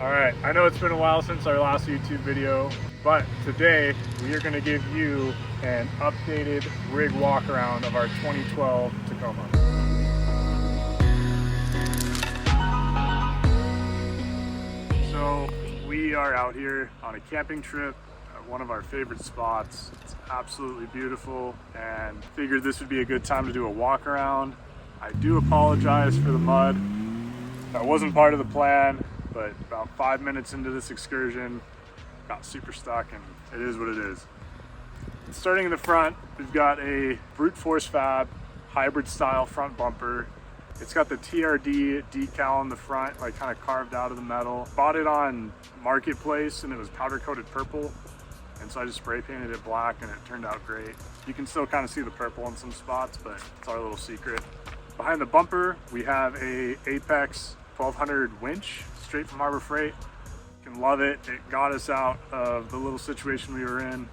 All right, I know it's been a while since our last YouTube video, but today we are going to give you an updated rig walk around of our 2012 Tacoma. So we are out here on a camping trip at one of our favorite spots. It's absolutely beautiful and figured this would be a good time to do a walk around. I do apologize for the mud. That wasn't part of the plan, but about 5 minutes into this excursion, got super stuck, and it is what it is. Starting in the front, we've got a brute force fab hybrid style front bumper. It's got the TRD decal on the front, like kind of carved out of the metal. Bought it on Marketplace and it was powder coated purple. And so I just spray painted it black and it turned out great. You can still kind of see the purple in some spots, but it's our little secret. Behind the bumper, we have a Apex 1200 winch straight from Harbor Freight. You can love it. It got us out of the little situation we were in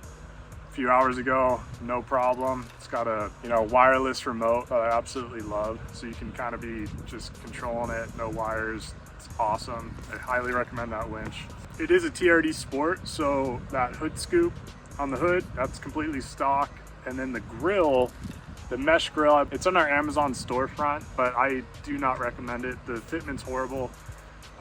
a few hours ago, no problem. It's got a wireless remote that I absolutely love, so you can kind of be just controlling it, no wires. It's awesome. I highly recommend that winch. It is a TRD Sport, so that hood scoop on the hood, that's completely stock. And then the grill, the mesh grill, it's on our Amazon storefront, but I do not recommend it. The fitment's horrible.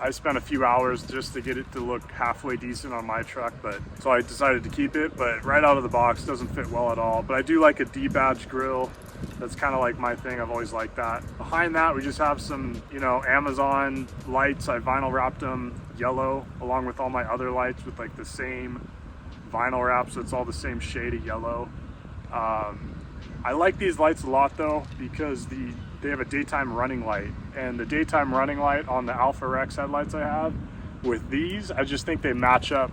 I spent a few hours just to get it to look halfway decent on my truck, so I decided to keep it, but right out of the box doesn't fit well at all. But I do like a D-badge grill. That's kind of like my thing. I've always liked that. Behind that, we just have some, Amazon lights. I vinyl wrapped them yellow along with all my other lights with like the same vinyl wrap, so it's all the same shade of yellow. I like these lights a lot though, because they have a daytime running light, and the daytime running light on the Alpha Rex headlights I have with these, I just think they match up.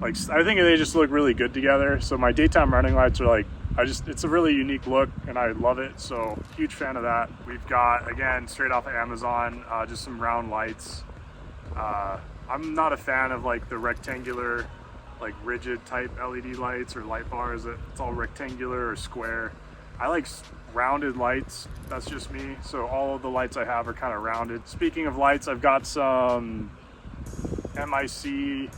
Like, I think they just look really good together. So my daytime running lights are like, it's a really unique look and I love it. So huge fan of that. We've got, again, straight off of Amazon, just some round lights. I'm not a fan of like the rectangular, like rigid type LED lights or light bars that it's all rectangular or square. I like rounded lights. That's just me. So all of the lights I have are kind of rounded. Speaking of lights, I've got some MIC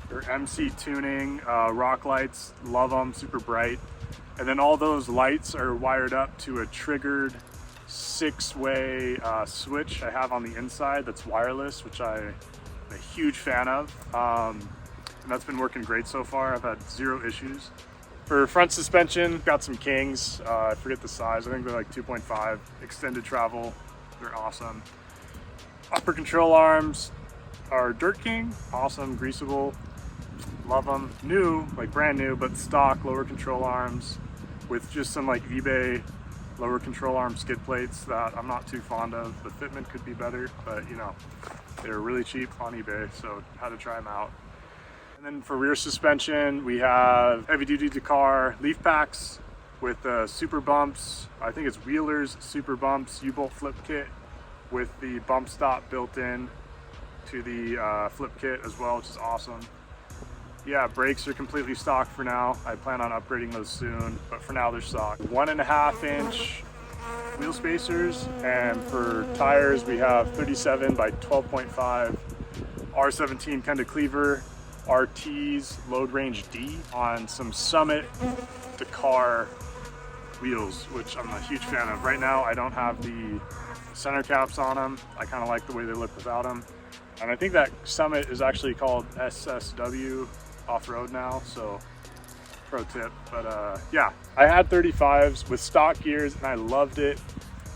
or MC tuning rock lights. Love them, super bright. And then all those lights are wired up to a triggered 6-way switch I have on the inside that's wireless, which I'm a huge fan of. And that's been working great so far. I've had 0 issues. For front suspension, got some Kings. I forget the size. I think they're like 2.5. Extended travel. They're awesome. Upper control arms are Dirt King. Awesome, greasable. Love them. New, like brand new, but stock lower control arms with just some like eBay lower control arm skid plates that I'm not too fond of. The fitment could be better, but they're really cheap on eBay, so had to try them out. And then for rear suspension, we have heavy duty Dakar leaf packs with super bumps. I think it's Wheeler's super bumps U-bolt flip kit with the bump stop built in to the flip kit as well, which is awesome. Yeah, brakes are completely stock for now. I plan on upgrading those soon, but for now they're stock. 1.5-inch wheel spacers, and for tires we have 37 by 12.5 R17 Kenda Cleaver RT's Load Range D on some Summit Dakar wheels, which I'm a huge fan of. Right now I don't have the center caps on them. I kind of like the way they look without them. And I think that Summit is actually called SSW off-road now, so pro tip. But yeah, I had 35s with stock gears and I loved it.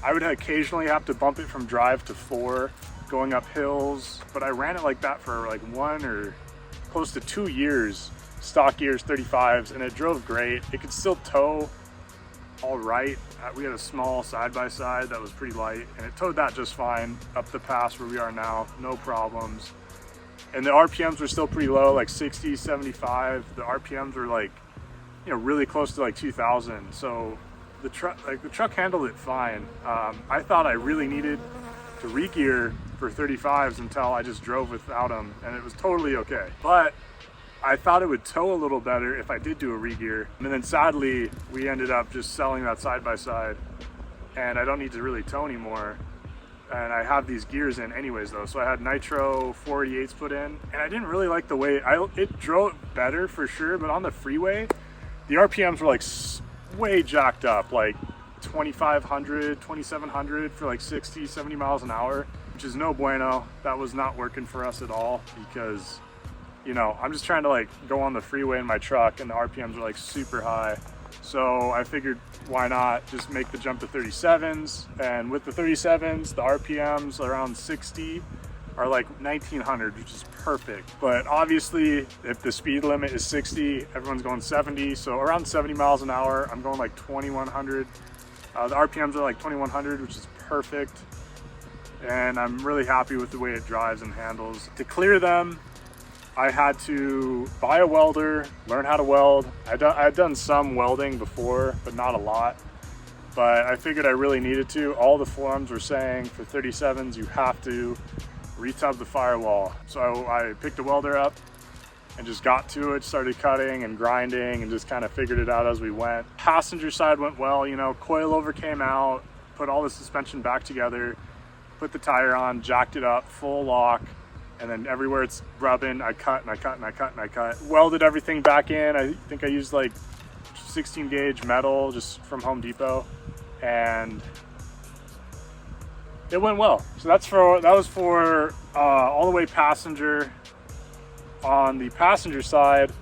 I would occasionally have to bump it from drive to 4 going up hills, but I ran it like that for like 1 or close to 2 years, stock gears 35s, and it drove great. It could still tow all right. We had a small side-by-side that was pretty light, and it towed that just fine up the pass where we are now, no problems. And the RPMs were still pretty low, like 60, 75. The RPMs were like, really close to like 2,000. So the truck handled it fine. I thought I really needed to re-gear for 35s until I just drove without them, and it was totally okay. But I thought it would tow a little better if I did do a re-gear. And then sadly, we ended up just selling that side-by-side, and I don't need to really tow anymore. and I have these gears in anyways though. So I had nitro 488s put in, and I didn't really like the way it drove better for sure, but on the freeway, the RPMs were like way jacked up, like 2,500, 2,700 for like 60, 70 miles an hour, which is no bueno. That was not working for us at all because, you know, I'm just trying to like go on the freeway in my truck and the RPMs are like super high. So I figured why not just make the jump to 37s, and with the 37s, the RPMs around 60 are like 1900, which is perfect. But obviously if the speed limit is 60, everyone's going 70, so around 70 miles an hour, I'm going like 2100. The RPMs are like 2100, which is perfect, and I'm really happy with the way it drives and handles. To clear them, I had to buy a welder, learn how to weld. I'd done some welding before, but not a lot. But I figured I really needed to. All the forums were saying for 37s, you have to retub the firewall. So I picked a welder up and just got to it, started cutting and grinding and just kind of figured it out as we went. Passenger side went well, you know, coilover came out, put all the suspension back together, put the tire on, jacked it up, full lock. And then everywhere it's rubbing, I cut and I cut and I cut and I cut. Welded everything back in. I think I used like 16 gauge metal just from Home Depot, and it went well. So that was for all the way passenger. On the passenger side,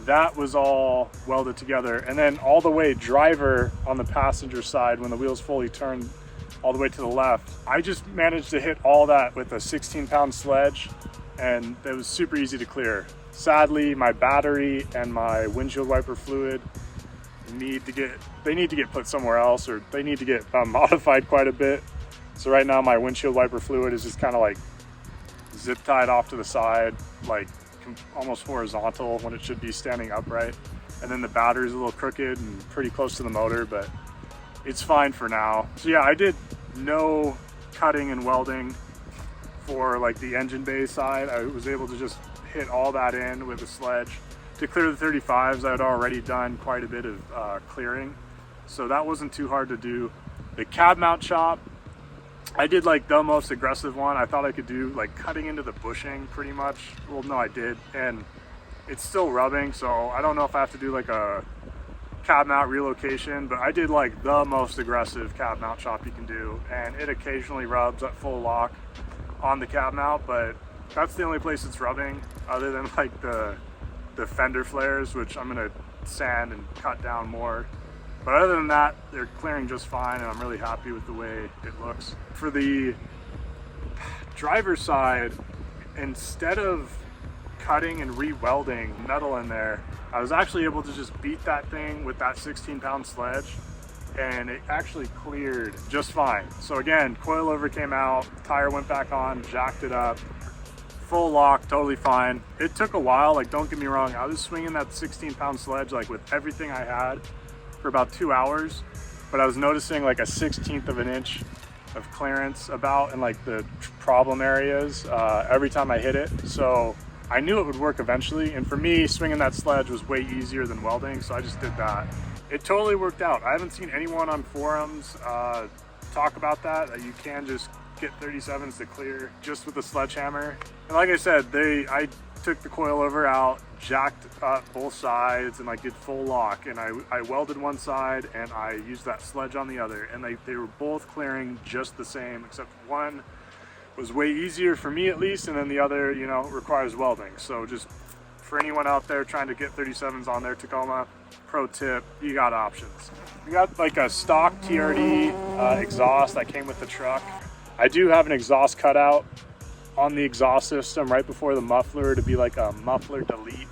that was all welded together, and then all the way driver on the passenger side, when the wheels fully turned all the way to the left, I just managed to hit all that with a 16-pound sledge, and it was super easy to clear. Sadly, my battery and my windshield wiper fluid need to get put somewhere else, or they need to get modified quite a bit. So right now my windshield wiper fluid is just kind of like zip tied off to the side, like almost horizontal when it should be standing upright. And then the battery's a little crooked and pretty close to the motor, but it's fine for now. So yeah, I did no cutting and welding for like the engine bay side. I was able to just hit all that in with a sledge. To clear the 35s, I had already done quite a bit of clearing, so that wasn't too hard to do. The cab mount chop, I did like the most aggressive one. I thought I could do like cutting into the bushing pretty much. Well, no, I did, and it's still rubbing, so I don't know if I have to do like a cab mount relocation, but I did like the most aggressive cab mount chop you can do, and it occasionally rubs at full lock on the cab mount, but that's the only place it's rubbing, other than like the fender flares, which I'm gonna sand and cut down more. But other than that, they're clearing just fine, and I'm really happy with the way it looks. For the driver's side, instead of cutting and re-welding metal in there, I was actually able to just beat that thing with that 16-pound sledge, and it actually cleared just fine. So again, coilover came out, tire went back on, jacked it up, full lock, totally fine. It took a while, like don't get me wrong, I was swinging that 16-pound sledge like with everything I had for about 2 hours, but I was noticing like a 1/16 of an inch of clearance about in like the problem areas every time I hit it. So I knew it would work eventually, and for me, swinging that sledge was way easier than welding, so I just did that. It totally worked out. I haven't seen anyone on forums talk about that you can just get 37s to clear just with a sledgehammer. And like I said, I took the coilover out, jacked up both sides, and like did full lock, and I welded one side and I used that sledge on the other, and they were both clearing just the same, except one was way easier for me at least, and then the other, you know, requires welding. So just for anyone out there trying to get 37s on their Tacoma, pro tip, you got options. We got like a stock TRD exhaust that came with the truck. I do have an exhaust cutout on the exhaust system right before the muffler to be like a muffler delete.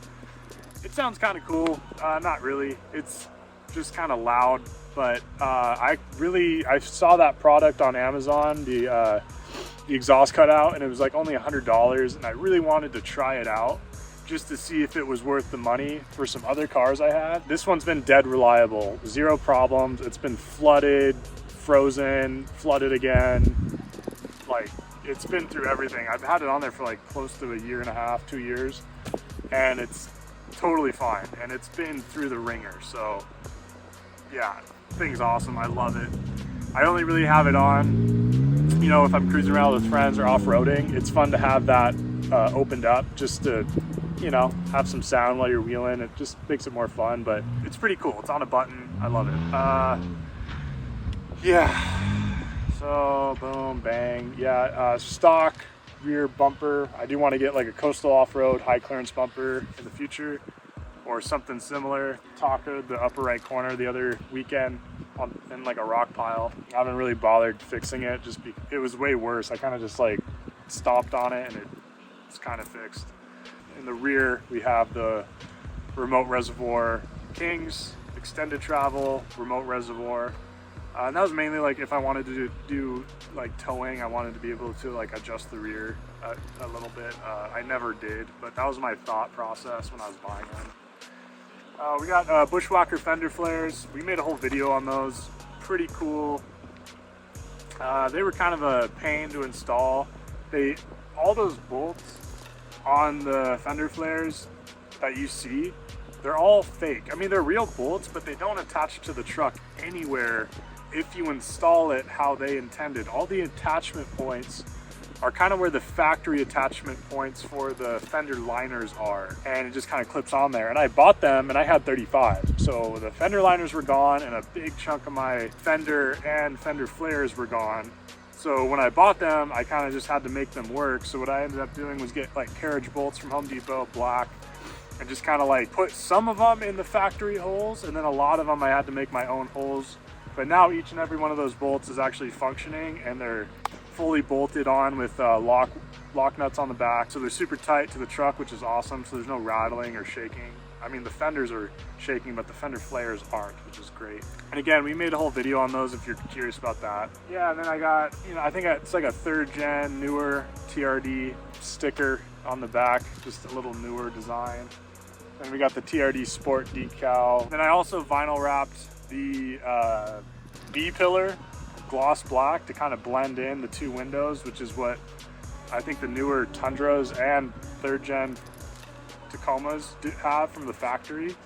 It sounds kind of cool, not really. It's just kind of loud, but I saw that product on Amazon, the exhaust cutout, and it was like only $100, and I really wanted to try it out just to see if it was worth the money for some other cars I had. This one's been dead reliable, zero problems. It's been flooded, frozen, flooded again. Like, it's been through everything. I've had it on there for like close to 1.5 to 2 years, and it's totally fine, and it's been through the ringer. So yeah, thing's awesome. I love it. I only really have it on you know, if I'm cruising around with friends or off-roading, it's fun to have that opened up just to, you know, have some sound while you're wheeling. It just makes it more fun, but it's pretty cool. It's on a button. I love it. Yeah, so boom, bang. Yeah, stock rear bumper. I do want to get like a coastal off-road high clearance bumper in the future, or something similar. Tacoed the upper right corner the other weekend in like a rock pile. I haven't really bothered fixing it, just it was way worse. I kind of just like stomped on it and it's kind of fixed. In the rear, we have the remote reservoir Kings, extended travel, remote reservoir. And that was mainly like if I wanted to do like towing, I wanted to be able to like adjust the rear a little bit. I never did, but that was my thought process when I was buying them. We got Bushwhacker fender flares. We made a whole video on those. Pretty cool. They were kind of a pain to install. All those bolts on the fender flares that you see, they're all fake. I mean, they're real bolts, but they don't attach to the truck anywhere if you install it how they intended. All the attachment points are kind of where the factory attachment points for the fender liners are, and it just kind of clips on there. And I bought them and I had 35, so the fender liners were gone and a big chunk of my fender and fender flares were gone. So when I bought them, I kind of just had to make them work. So what I ended up doing was get like carriage bolts from Home Depot, black, and just kind of like put some of them in the factory holes, and then a lot of them I had to make my own holes. But now each and every one of those bolts is actually functioning, and they're fully bolted on with lock nuts on the back. So they're super tight to the truck, which is awesome. So there's no rattling or shaking. I mean, the fenders are shaking, but the fender flares aren't, which is great. And again, we made a whole video on those if you're curious about that. Yeah, and then I got, you know, I think it's like a 3rd gen newer TRD sticker on the back, just a little newer design. Then we got the TRD Sport decal. Then I also vinyl wrapped the B-pillar gloss black to kind of blend in the 2 windows, which is what I think the newer Tundras and 3rd gen Tacomas have from the factory.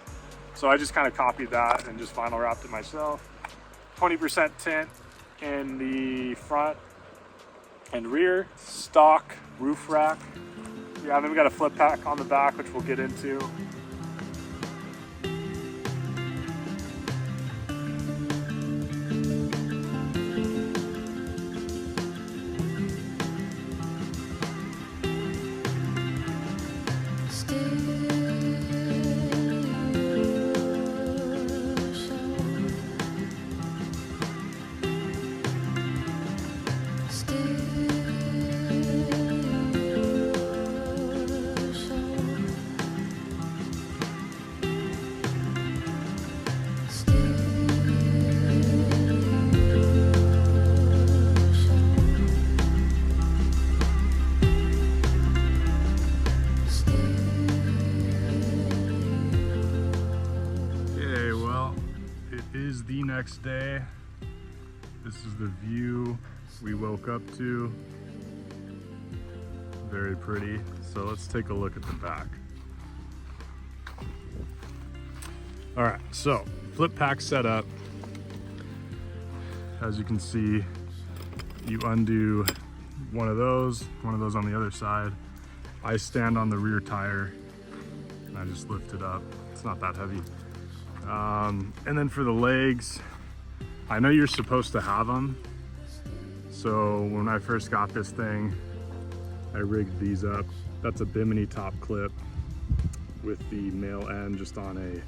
So I just kind of copied that and just vinyl wrapped it myself. 20% tint in the front and rear. Stock roof rack. Yeah, and then we got a Flippac on the back, which we'll get into. The next day, this is the view we woke up to. Very pretty. So let's take a look at the back. All right, so Flippac setup. As you can see, you undo one of those on the other side. I stand on the rear tire and I just lift it up. It's not that heavy. And then for the legs, I know you're supposed to have them. So when I first got this thing, I rigged these up. That's a bimini top clip with the male end just on a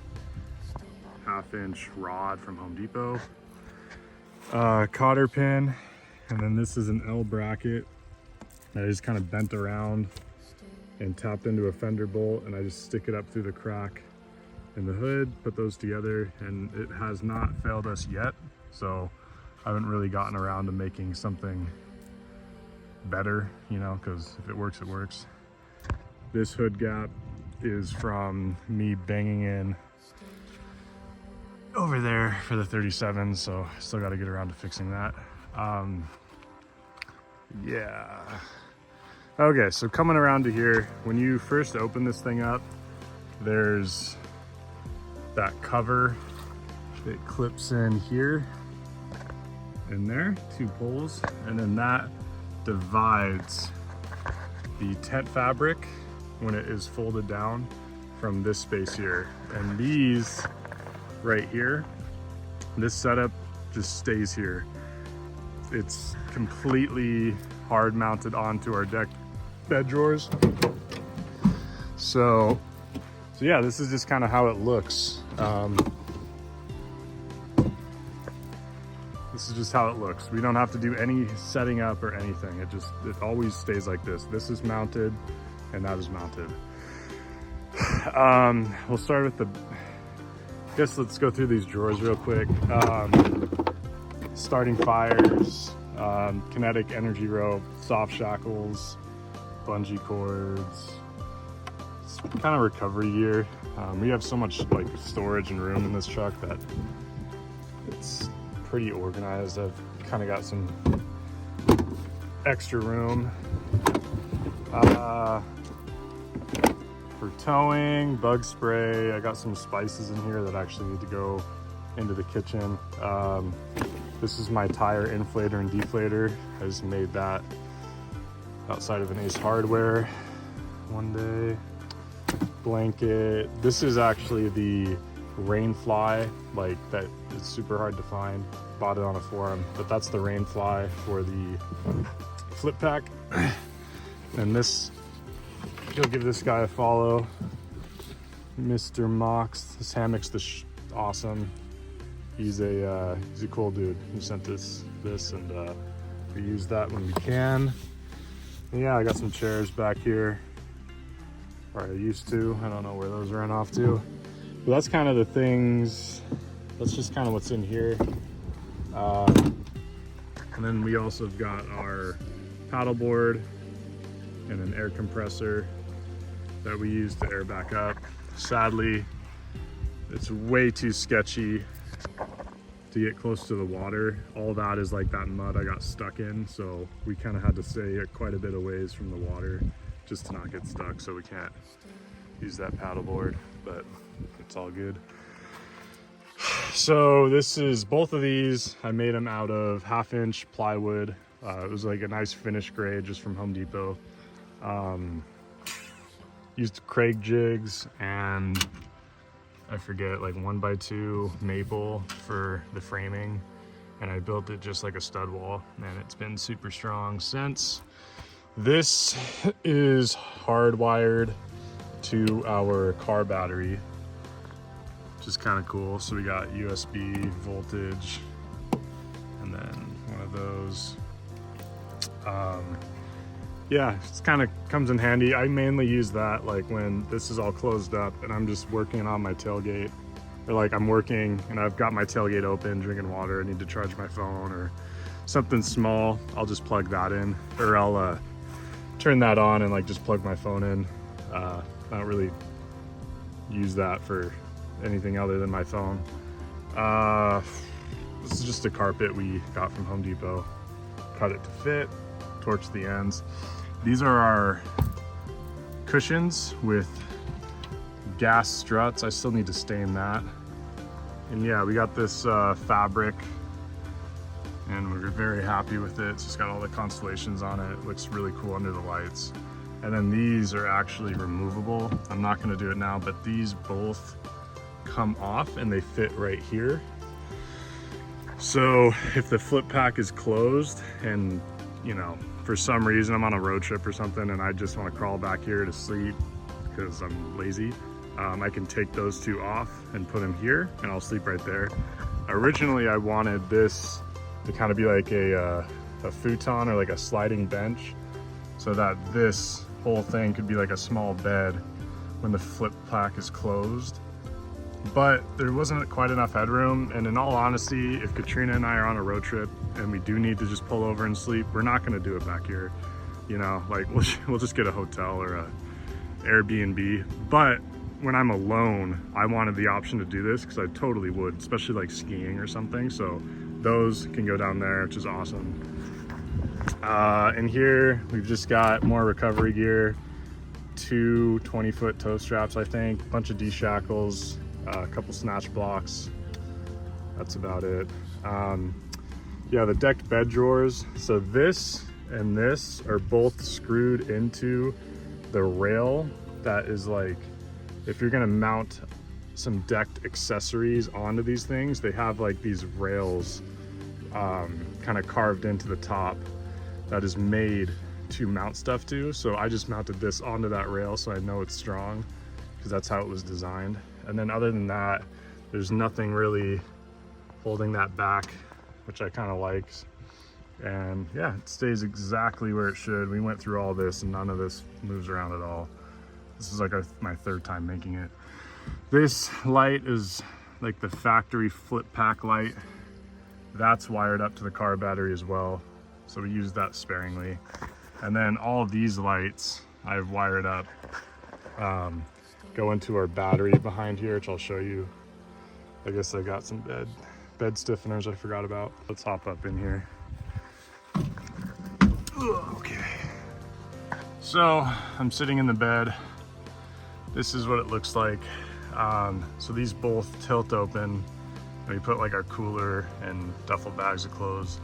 1/2-inch rod from Home Depot. Cotter pin, and then this is an L bracket that I just kind of bent around and tapped into a fender bolt, and I just stick it up through the crack in the hood, put those together, and it has not failed us yet. So I haven't really gotten around to making something better, you know, because if it works, it works. This hood gap is from me banging in over there for the 37's, so still got to get around to fixing that. Yeah. Okay, so coming around to here, when you first open this thing up, there's that cover. It clips in here, in there, 2 poles, and then that divides the tent fabric when it is folded down from this space here. And these right here, this setup just stays here. It's completely hard mounted onto our deck bed drawers. So yeah, this is just kind of how it looks. This is just how it looks. We don't have to do any setting up or anything. It always stays like this. This is mounted and that is mounted. We'll start with I guess let's go through these drawers real quick. Starting fires, kinetic energy rope, soft shackles, bungee cords. It's kind of recovery gear. We have so much like storage and room in this truck that it's pretty organized. I've kind of got some extra room. For towing, bug spray, I got some spices in here that actually need to go into the kitchen. This is my tire inflator and deflator. I just made that outside of an Ace Hardware one day. Blanket. This is actually the rain fly, like that is super hard to find. Bought it on a forum, but that's the rain fly for the Flippac. And this, you'll give this guy a follow, Mr. Mox. This hammock's awesome. He's a cool dude. He sent this and we use that when we can. And yeah, I got some chairs back here, or I used to. I don't know where those ran off to. But that's kind of the things. That's just kind of what's in here. And then we also have got our paddleboard and an air compressor that we use to air back up. Sadly, it's way too sketchy to get close to the water. All that is like that mud I got stuck in, so we kind of had to stay quite a bit of ways from the water just to not get stuck, so we can't use that paddleboard, but it's all good. So this is, both of these, I made them out of 1/2-inch plywood. It was like a nice finish grade just from Home Depot. Used Craig jigs and I forget, like 1x2 maple for the framing, and I built it just like a stud wall, and it's been super strong since. This is hardwired to our car battery, which is kind of cool. So we got USB voltage and then one of those. Yeah, it's kind of comes in handy. I mainly use that like when this is all closed up and I'm just working on my tailgate, or like I'm working and I've got my tailgate open, drinking water, I need to charge my phone or something small. I'll just plug that in, or I'll turn that on and like just plug my phone in. I don't really use that for anything other than my phone. This is just a carpet we got from Home Depot. Cut it to fit, torch the ends. These are our cushions with gas struts. I still need to stain that. And yeah, we got this fabric and we're very happy with it. It's just got all the constellations on it. It looks really cool under the lights. And then these are actually removable. I'm not gonna do it now, but these both come off and they fit right here. So if the Flippac is closed and, you know, for some reason I'm on a road trip or something and I just want to crawl back here to sleep because I'm lazy, I can take those two off and put them here and I'll sleep right there. Originally I wanted this to kind of be like a futon or like a sliding bench, so that this whole thing could be like a small bed when the Flippac is closed. But there wasn't quite enough headroom, and in all honesty, if Katrina and I are on a road trip and we do need to just pull over and sleep, we're not gonna do it back here. You know, like we'll just get a hotel or a Airbnb. But when I'm alone, I wanted the option to do this because I totally would, especially like skiing or something. So those can go down there, which is awesome. And here we've just got more recovery gear, 2 20-foot toe straps, I think, a bunch of D-shackles, a couple snatch blocks. That's about it. Yeah, the decked bed drawers. So this and this are both screwed into the rail that is like, if you're gonna mount some decked accessories onto these things, they have like these rails kind of carved into the top that is made to mount stuff to. So I just mounted this onto that rail so I know it's strong, because that's how it was designed. And then other than that, there's nothing really holding that back, which I kind of like. And yeah, it stays exactly where it should. We went through all this and none of this moves around at all. This is like my third time making it. This light is like the factory Flippac light. That's wired up to the car battery as well, so we use that sparingly. And then all of these lights I've wired up go into our battery behind here, which I'll show you. I guess I got some bed stiffeners I forgot about. Let's hop up in here. Okay, so I'm sitting in the bed. This is what it looks like. So these both tilt open. We put like our cooler and duffel bags of clothes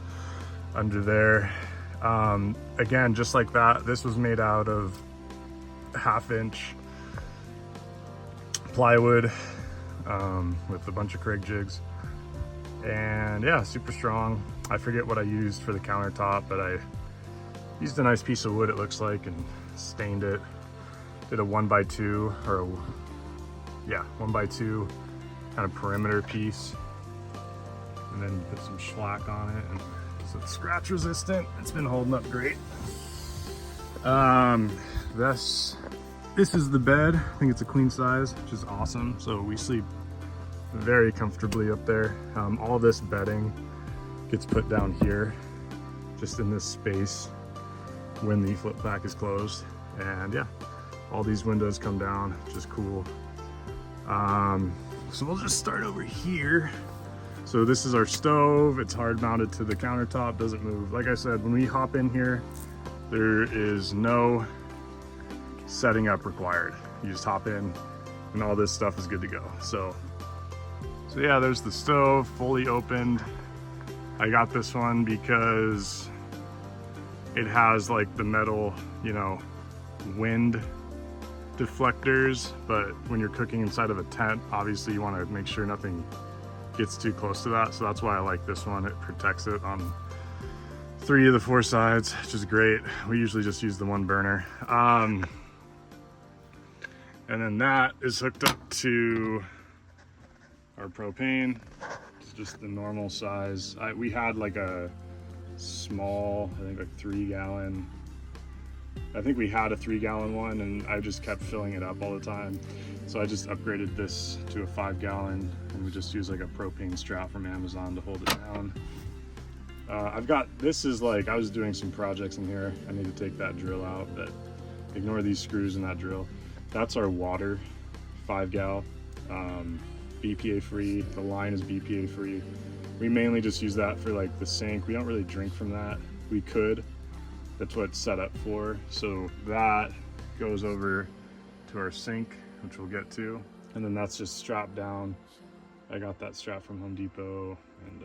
under there. Again, just like that, this was made out of 1/2-inch plywood with a bunch of Craig jigs. And yeah, super strong. I forget what I used for the countertop, but I used a nice piece of wood, it looks like, and stained it. Did a 1x2 or 1x2 kind of perimeter piece, and then put some shellac on it, and so it's scratch resistant. It's been holding up great. This is the bed. I think it's a queen size, which is awesome. So we sleep very comfortably up there. All this bedding gets put down here, just in this space when the Flippac is closed. And yeah, all these windows come down, which is cool. So we'll just start over here. So this is our stove. It's hard mounted to the countertop, doesn't move. Like I said, when we hop in here, there is no setting up required. You just hop in and all this stuff is good to go. So yeah, there's the stove, fully opened. I got this one because it has like the metal, you know, wind deflectors, but when you're cooking inside of a tent, obviously you want to make sure nothing gets too close to that. So that's why I like this one. It protects it on 3 of the 4 sides, which is great. We usually just use the 1 burner. And then that is hooked up to our propane. It's just the normal size. We had like a small, I think like 3-gallon. I think we had a 3-gallon one and I just kept filling it up all the time. So I just upgraded this to a 5-gallon, and we just use like a propane strap from Amazon to hold it down. This is like, I was doing some projects in here. I need to take that drill out, but ignore these screws in that drill. That's our water, 5-gal, BPA free. The line is BPA free. We mainly just use that for like the sink. We don't really drink from that. We could. That's what it's set up for. So that goes over to our sink, which we'll get to. And then that's just strapped down. I got that strap from Home Depot, and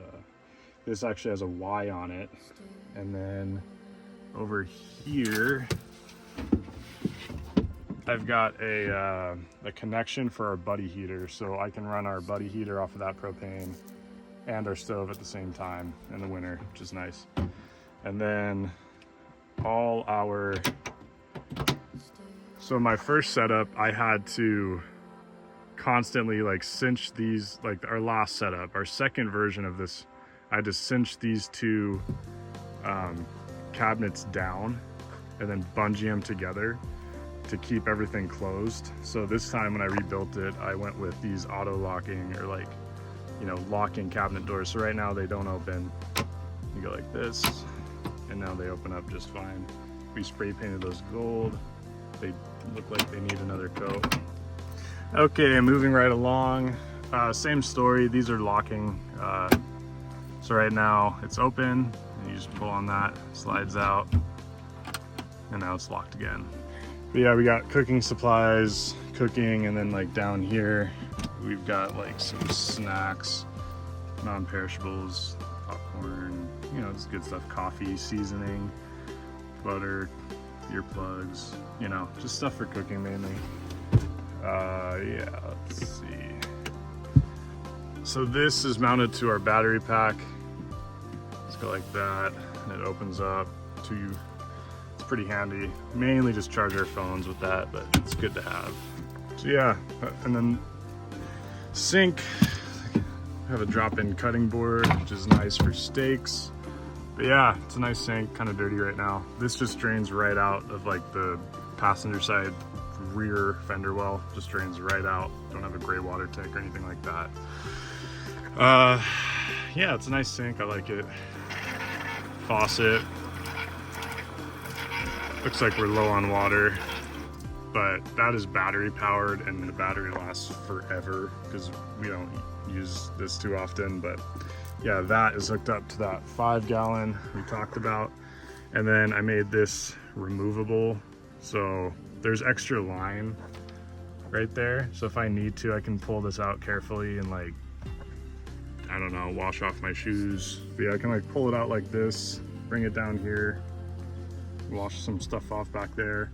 this actually has a Y on it. And then over here, I've got a connection for our buddy heater. So I can run our buddy heater off of that propane and our stove at the same time in the winter, which is nice. And then so my first setup, I had to constantly like cinch these, like our last setup, our second version of this, I had to cinch these 2 cabinets down and then bungee them together to keep everything closed. So this time when I rebuilt it, I went with these auto locking, or like, you know, locking cabinet doors. So right now they don't open. You go like this, and now they open up just fine. We spray painted those gold. They look like they need another coat. Okay, moving right along. Same story, these are locking. So right now it's open, and you just pull on that, slides out, and now it's locked again. But yeah, we got cooking supplies, cooking, and then like down here, we've got like some snacks, non-perishables, popcorn, you know, it's good stuff. Coffee, seasoning, butter, earplugs, you know, just stuff for cooking mainly. Yeah, let's see. So this is mounted to our battery pack. Let's go like that, and it opens up to, it's pretty handy. Mainly just charge our phones with that, but it's good to have. So yeah, and then sink. I have a drop-in cutting board, which is nice for steaks. But yeah, it's a nice sink, kind of dirty right now. This just drains right out of like the passenger side rear fender well, just drains right out. Don't have a gray water tank or anything like that. Yeah, it's a nice sink, I like it. Faucet. Looks like we're low on water, but that is battery powered and the battery lasts forever because we don't use this too often. But yeah, that is hooked up to that 5 gallon we talked about. And then I made this removable, so there's extra line right there. So if I need to, I can pull this out carefully and like, I don't know, wash off my shoes. But yeah, I can like pull it out like this, bring it down here, wash some stuff off back there.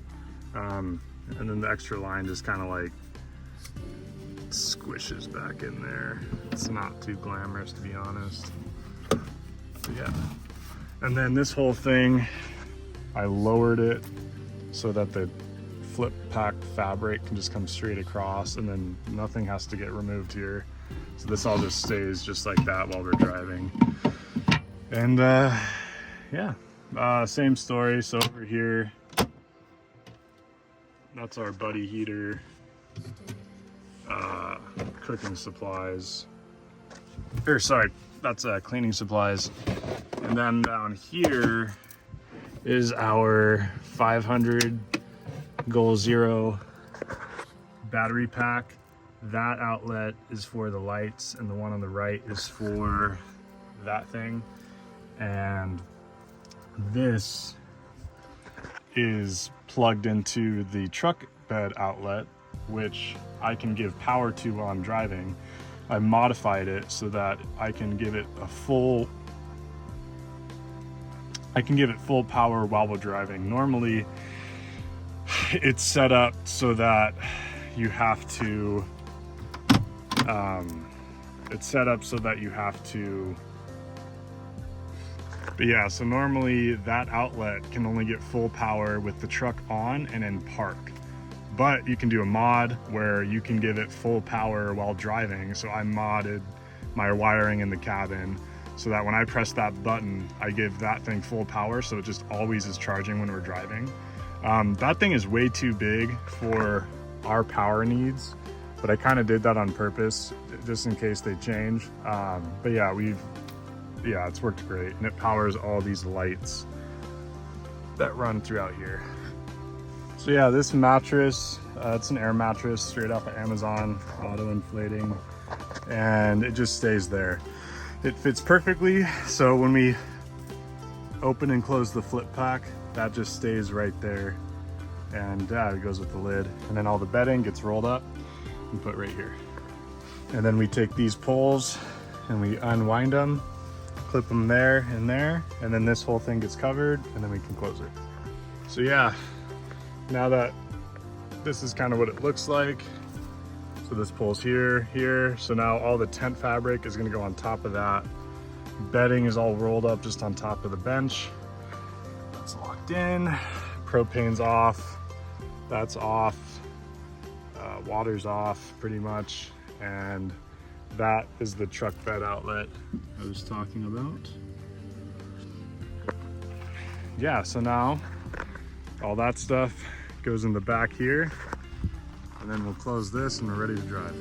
And then the extra line just kind of like squishes back in there. It's not too glamorous, to be honest. But yeah. And then this whole thing, I lowered it so that the Flippac fabric can just come straight across, and then nothing has to get removed here. So this all just stays just like that while we're driving. And yeah, same story. So over here, that's our buddy heater, cooking supplies, or sorry, that's cleaning supplies. And then down here is our 500 Goal Zero battery pack. That outlet is for the lights, and the one on the right is for that thing. And this is plugged into the truck bed outlet, which I can give power to while I'm driving. I modified it so that I can give it full power while we're driving. Normally it's set up so that you have to but yeah, so normally that outlet can only get full power with the truck on and in park. But you can do a mod where you can give it full power while driving. So I modded my wiring in the cabin so that when I press that button, I give that thing full power, so it just always is charging when we're driving. That thing is way too big for our power needs, but I kind of did that on purpose just in case they change. But yeah, it's worked great, and it powers all these lights that run throughout here. So yeah, this mattress, it's an air mattress straight off of Amazon, auto inflating, and it just stays there. It fits perfectly, so when we open and close the Flippac, that just stays right there, and it goes with the lid. And then all the bedding gets rolled up and put right here. And then we take these poles and we unwind them, clip them there and there, and then this whole thing gets covered, and then we can close it. So yeah, now that this is kind of what it looks like. So this pole's here. So now all the tent fabric is gonna go on top of that. Bedding is all rolled up just on top of the bench. That's locked in. Propane's off. That's off. Water's off pretty much. And that is the truck bed outlet I was talking about. Yeah, so now all that stuff goes in the back here, and then we'll close this and we're ready to drive.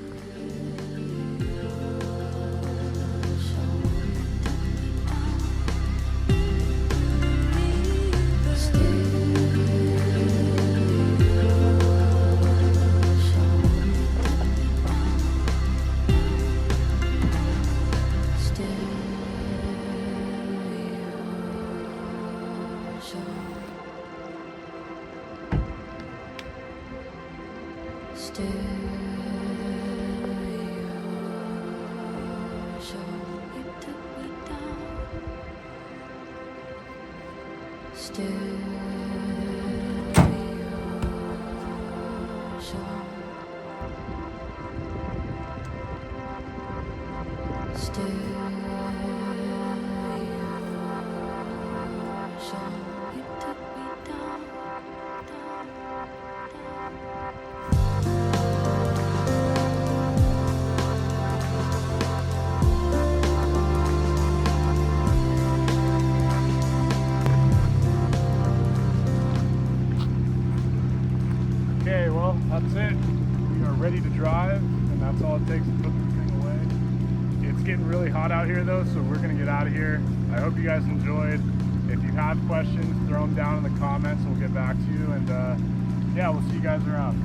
Okay, well, that's it. We are ready to drive, and that's all it takes to put this thing away. It's getting really hot out here though, so we're gonna get out of here. I hope you guys enjoyed. If you have questions, throw them down in the comments and we'll get back to you. And yeah, we'll see you guys around.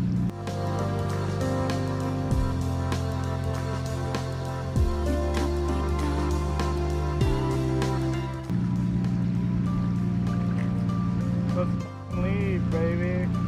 Let's